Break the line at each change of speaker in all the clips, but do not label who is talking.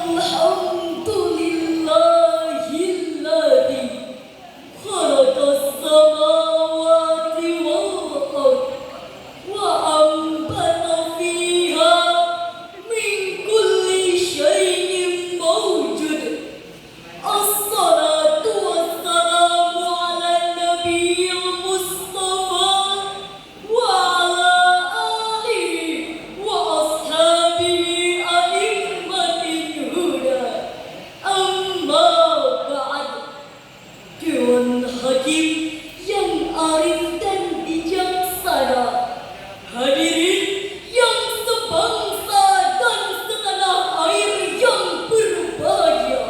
Alhamdulillahilladzi khalaqas samawati wal ardh wa anbata fiha min kulli syai'in mawjud. Assalatu wassalamu ala nabiyil mustafa wa ala alihi wa ashabihi a'immatil huda. Amma ba'd. Dewan Hakim yang arif dan bijaksana, hadirin yang sebangsa dan setanah air yang berbahagia.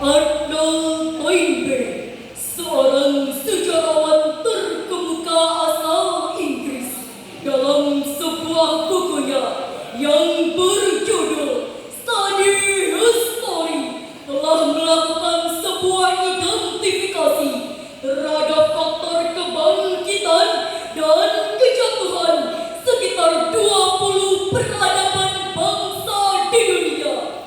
Arnold Toynbee, seorang sejarawan terkemuka asal Inggris, dalam sebuah bukunya yang berjudul Study History telah melakukan sebuah identifikasi terhadap faktor kebangkitan dan kejatuhan sekitar 20 peradaban bangsa di dunia.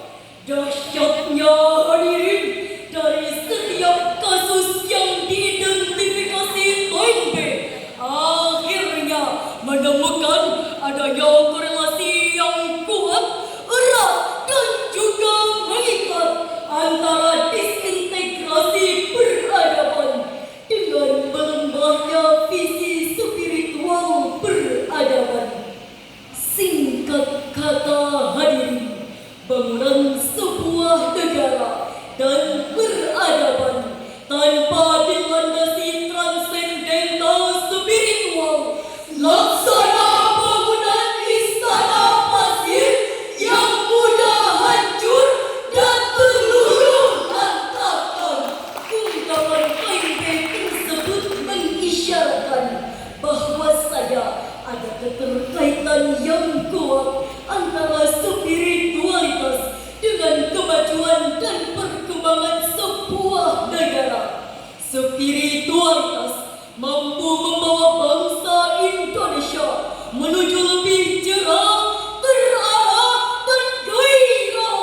Dahsyatnya hadirin, dari setiap kasus yang diidentifikasi Toynbee akhirnya menemukan adanya korelasi yang kuat, erat dan juga mengikat antara disintegrasi peradaban dengan melemahnya visi spiritual peradaban. Singkat kata hadirin, bangunan sebuah negara dan peradaban tanpa dilandasi transendental spiritual laksana bangunan istana pasir yang mudah hancur dan terluluh lantakan. Ungkapan Toynbee tersebut mengisyaratkan bahwasanya ada keterkaitan yang kuat antara spiritualitas dengan kemajuan dan perkembangan sebuah negara. Spiritualitas mampu membawa bangsa Indonesia menuju lebih cerah, terarah dan gairah,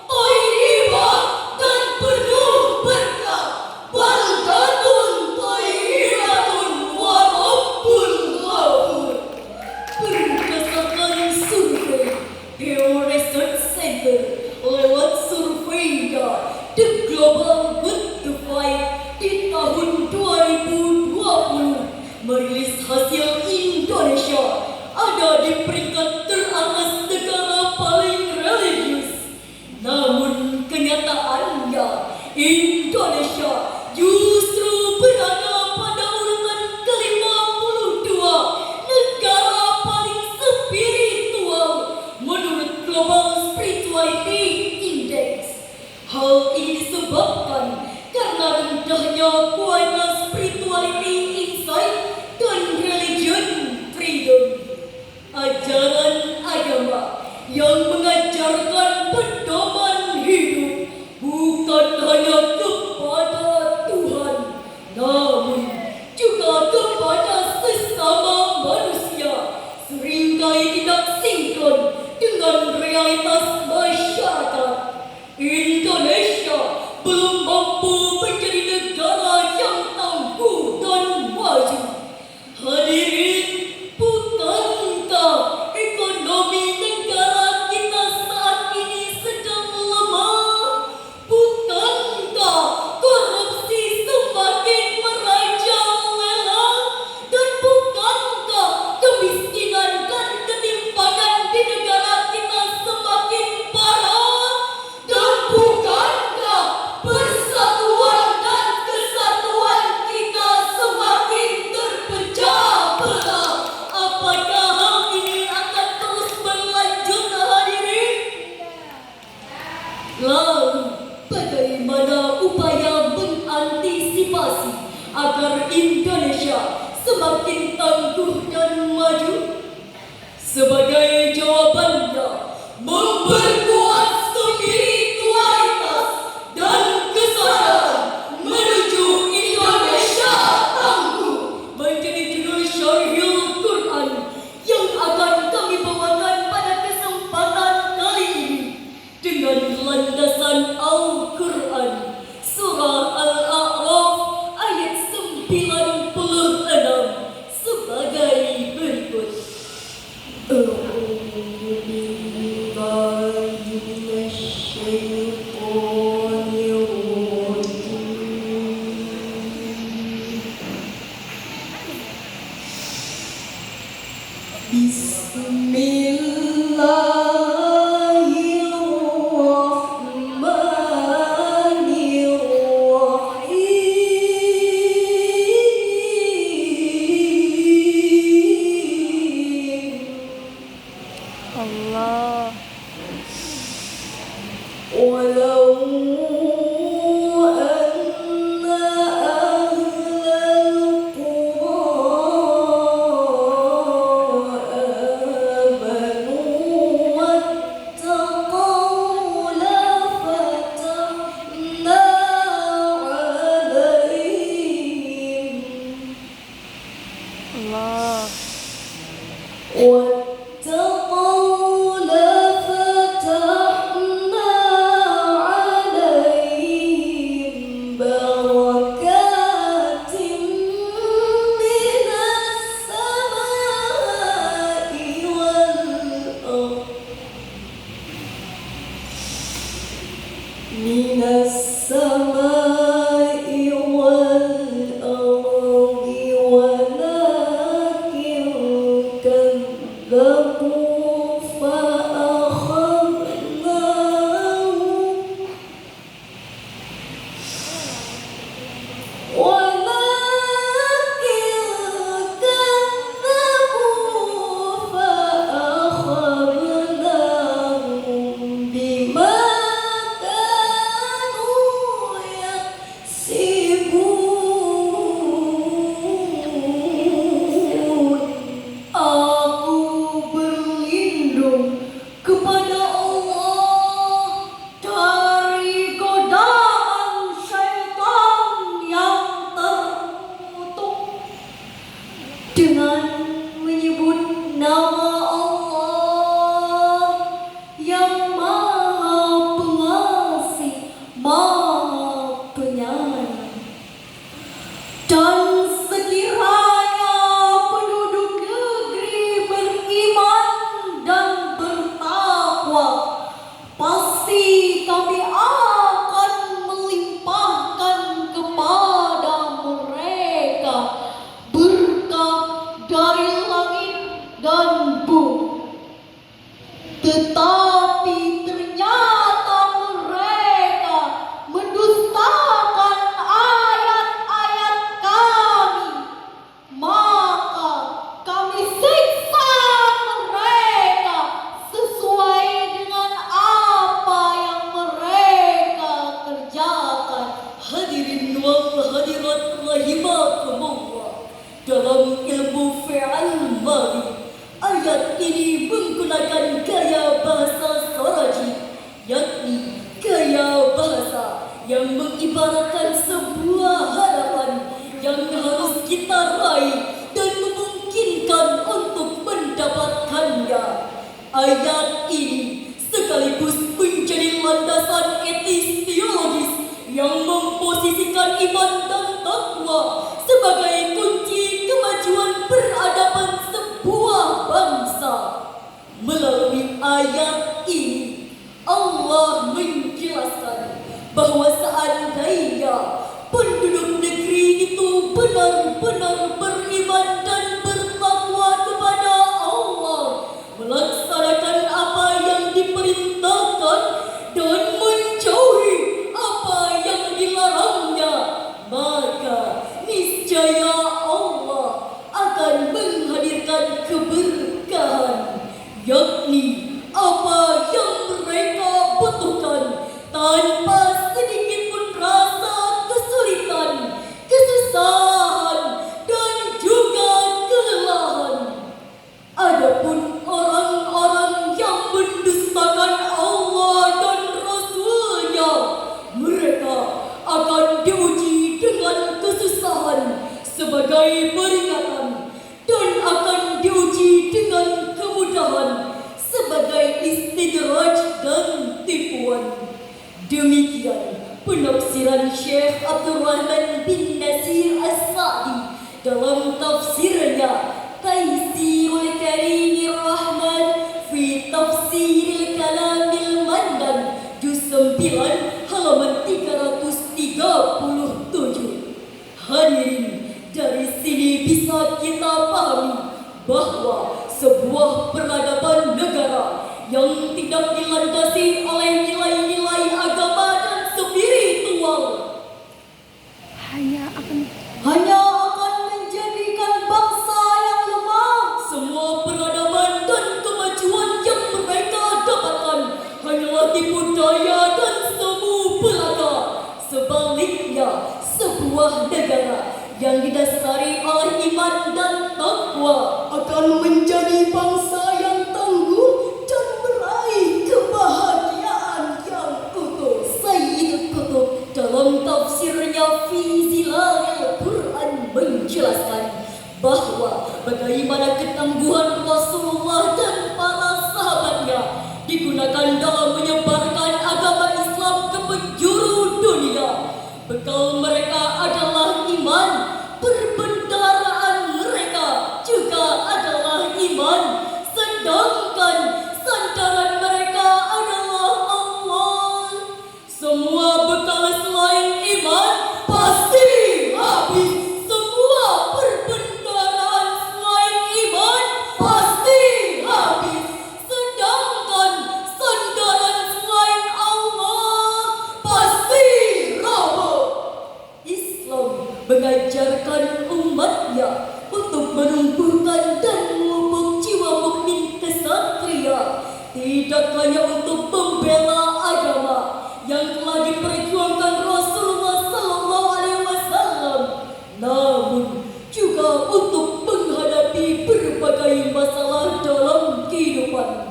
thayyibah dan penuh berkah. Baldatun thayyibatun wa rabbun ghafur. Berdasarkan survei Pew Research Center lewat surveinya The Global Good to Fight di tahun 2020 merilis hasil Indonesia ada di peringkat teratas negara paling religius. Namun kenyataannya Indonesia justru berada pada urutan ke-52 negara paling spiritual menurut Global Spirituality Index. Hal ini disebabkan karena rendahnya kualitas spirituality insight dan religion freedom. Ajaran agama yang mengajarkan pedoman hidup bukan hanya kepada Tuhan, namun juga kepada sesama manusia, seringkali tidak sinkron dengan realitas masyarakat. Indonesia belum mampu menjadi negara yang tangguh dan maju. Hadirin, bukankah ekonomi negara kita saat ini sedang lemah? Bukankah korupsi semakin merajalela? Dan bukankah kemiskinan dan ketimpangan di negara kita semakin parah? Dan bukankah persatuan dan kesatuan kita semakin terpecah belah? Apakah hal ini akan terus berlanjut hadirin? Lalu bagaimana upaya mengantisipasi agar Indonesia semakin tangguh dan maju? Sebagai jawabannya, memperkuat spiritualitas dan kesadaran menuju Indonesia tangguh menjadi judul Syarhil Quran yang akan kami bawakan pada kesempatan kali ini dengan من السماء والأرض ولكن كذبوا فأخذناهم بما كانوا يكسبون. Aku berlindung kepada Allah dari godaan syaitan yang terkutuk dengan menyebut nama Allah yang Maha Pengasih, Maha Penyayang. Dan sekiranya penduduk negeri beriman dan bertakwa, pasti kami akan melimpahkan kepada mereka berkah dari langit dan bumi. Tetapi ternyata mereka mendustakan ayat-ayat kami, maka kami siksa mereka sesuai dengan apa yang mereka kerjakan. Hadirin wal hadirat rahimakumullah, dalam ilmu fi'al madhi, ayat ini menggunakan gaya bahasa saraji, yakni gaya bahasa yang mengibaratkan sebuah harapan yang harus kita raih dan memungkinkan untuk mendapatkannya. Ayat ini sekaligus menjadi landasan etis teologis yang memposisikan iman dan takwa sebagai kunci kemajuan peradaban sebuah bangsa. Melalui ayat ini, Allah menjelaskan bahwa seandainya penduduk negeri itu benar-benar beriman dan bertakwa kepada Allah, melaksanakan apa yang diperintahkan dan menjauhi apa yang dilarangnya, maka niscaya Allah akan menghadirkan keberkahan, yakni apa yang mereka butuhkan tanpa sedikit pun rasa kesulitan, kesusahan, dan juga kelelahan. Adapun orang-orang yang mendustakan Allah dan Rasul-Nya, mereka akan diuji dengan kesusahan sebagai peringatan dan akan diuji dengan kemudahan sebagai istidraj dan tipuan. Demikian penafsiran Syekh Abdul Rahman bin Nasir As-Sa'di dalam tafsirnya Taisirul Karimir Rahman fi Tafsiril Kalamil Mandan, juz 9 halaman 337. Hadirin, dari sini bisa kita pahami bahwa sebuah peradaban negara yang tidak dilandasi oleh nilai-nilai agama dan spiritual hanya akan menjadikan bangsa yang lemah. Semua peradaban dan kemajuan yang mereka dapatkan hanyalah tipu daya dan semu belaka. Sebaliknya, sebuah negara yang didasari oleh iman dan takwa akan menjadi bangsa yang tangguh dan meraih kebahagiaan yang utuh. Sayyid Qutb dalam tafsirnya fi Zilalil Quran menjelaskan bahwa bagaimana ketangguhan Rasulullah dan para sahabatnya digunakan dalam menyebarkan agama Islam ke penjuru dunia. Bekal mereka adalah iman, perbendaharaan mereka juga adalah iman, sedangkan sandaran mereka adalah Allah. Semua tidak hanya untuk membela agama yang telah diperjuangkan Rasulullah SAW, namun juga untuk menghadapi berbagai masalah dalam kehidupan.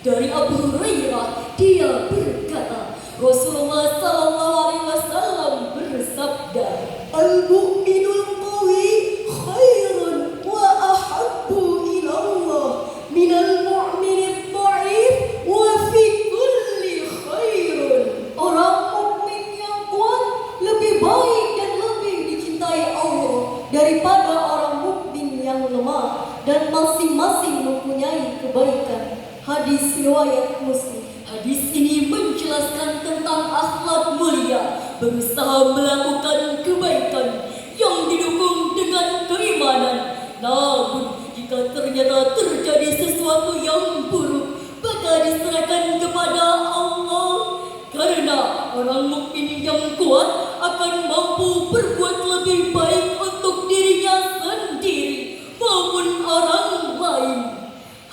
Dari Abu Hurairah, dia berkata, Rasulullah SAW bersabda, "Al-mu'minul qawi khairun wa ahabbu ila Allah minal mu'minid dha'if wa fi kulli khairun." Orang mukmin yang kuat lebih baik dan lebih dicintai Allah daripada orang mukmin yang lemah, dan masing-masing mempunyai kebaikan. Hadis riwayat Muslim. Hadis ini menjelaskan tentang akhlak mulia, berusaha melakukan kebaikan yang didukung dengan keimanan. Namun jika ternyata terjadi sesuatu yang buruk, maka diserahkan kepada Allah, karena orang mukmin yang kuat akan mampu berbuat lebih baik untuk dirinya sendiri maupun orang lain.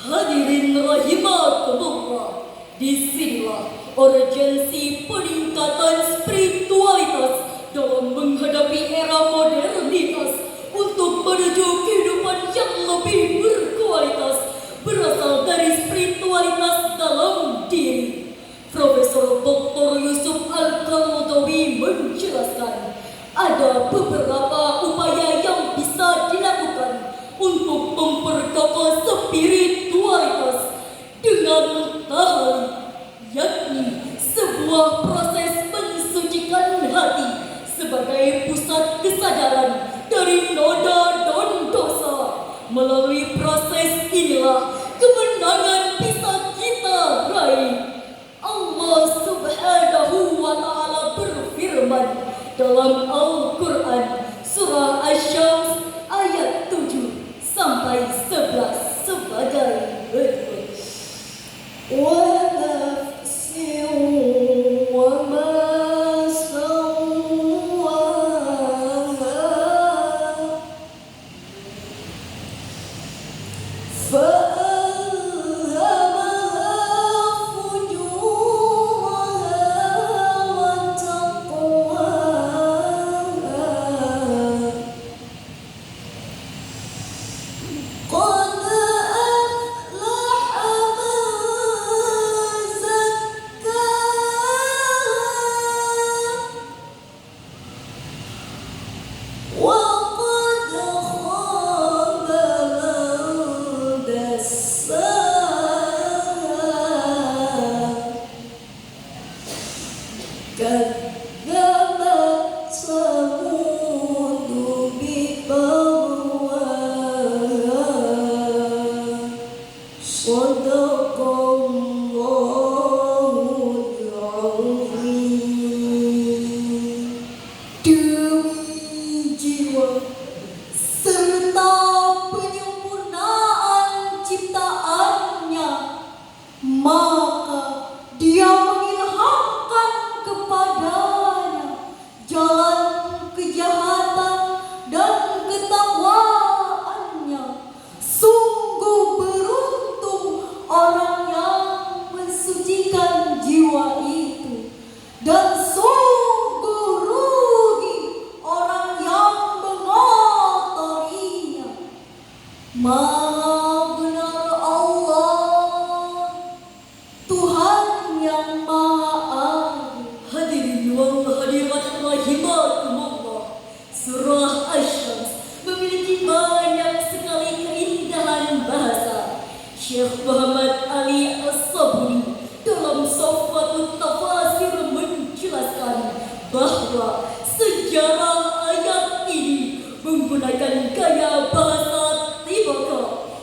Hadirin rahimakumullah, disinilah urgensi peningkatan spiritualitas dalam menghadapi era modernitas untuk menuju kehidupan yang lebih berkualitas, berasal dari spiritualitas dalam diri. Profesor Dr. Yusuf Al-Qaradawi menjelaskan ada beberapa upaya yang bisa dilakukan untuk memperkokoh spiritualitas dengan tahali, yakni sebuah proses mensucikan hati sebagai pusat kesadaran dari noda dan dosa. Melalui proses inilah kemenangan bisa kita raih. Allah Subhanahu wa Ta'ala berfirman dalam Al-Quran surah Asy-Syams ayat 7 sampai 11 sebagai berikut. Wa nafsin wa ma sawwaha Maha benar Allah, Tuhan yang Maha Agung. Hadirin wa hadirat rahimakumullah, surah Asy-Syams memiliki banyak sekali keindahan bahasa. Syekh Muhammad Ali As-Sabuni dalam Safwatut Tafasir menjelaskan bahwa sejarah ayat ini menggunakan gaya bahasa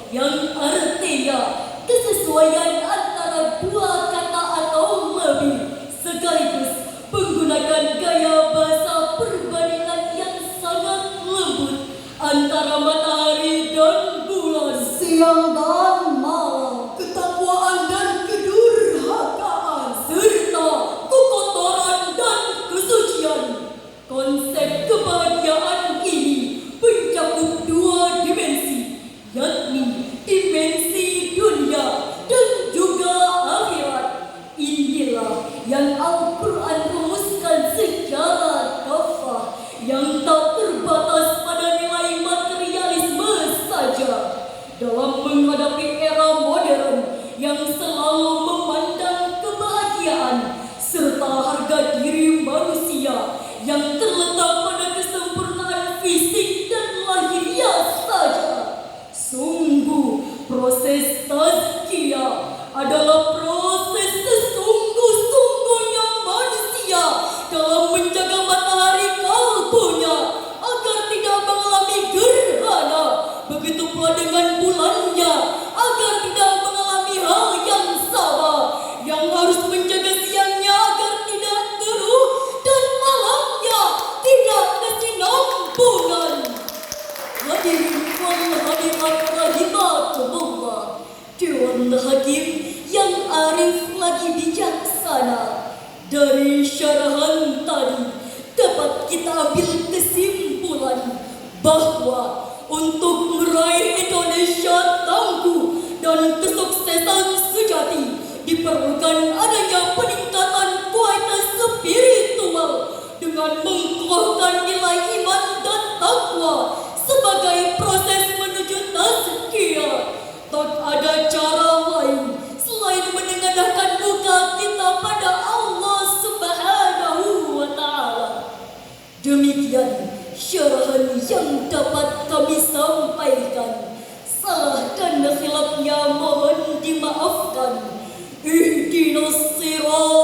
yang artinya kesesuaian antara dua kata atau lebih, sekaligus menggunakan gaya bahasa perbandingan yang sangat lembut antara matahari dan bulan, siang dan malam, ketakwaan bijaksana. Dari syarahan tadi dapat kita ambil kesimpulan bahwa untuk meraih Indonesia tangguh dan kesuksesan sejati diperlukan adanya peningkatan kualitas spiritual dengan mengukuhkan nilai iman dan takwa sebagai proses menuju tazkiyah. Tak ada cara lain selain menengadahkan muka kita pada Allah Subhanahu wa Ta'ala. Demikian syarahan yang dapat kami sampaikan. Salah dan khilafnya mohon dimaafkan. Ihdinas siratal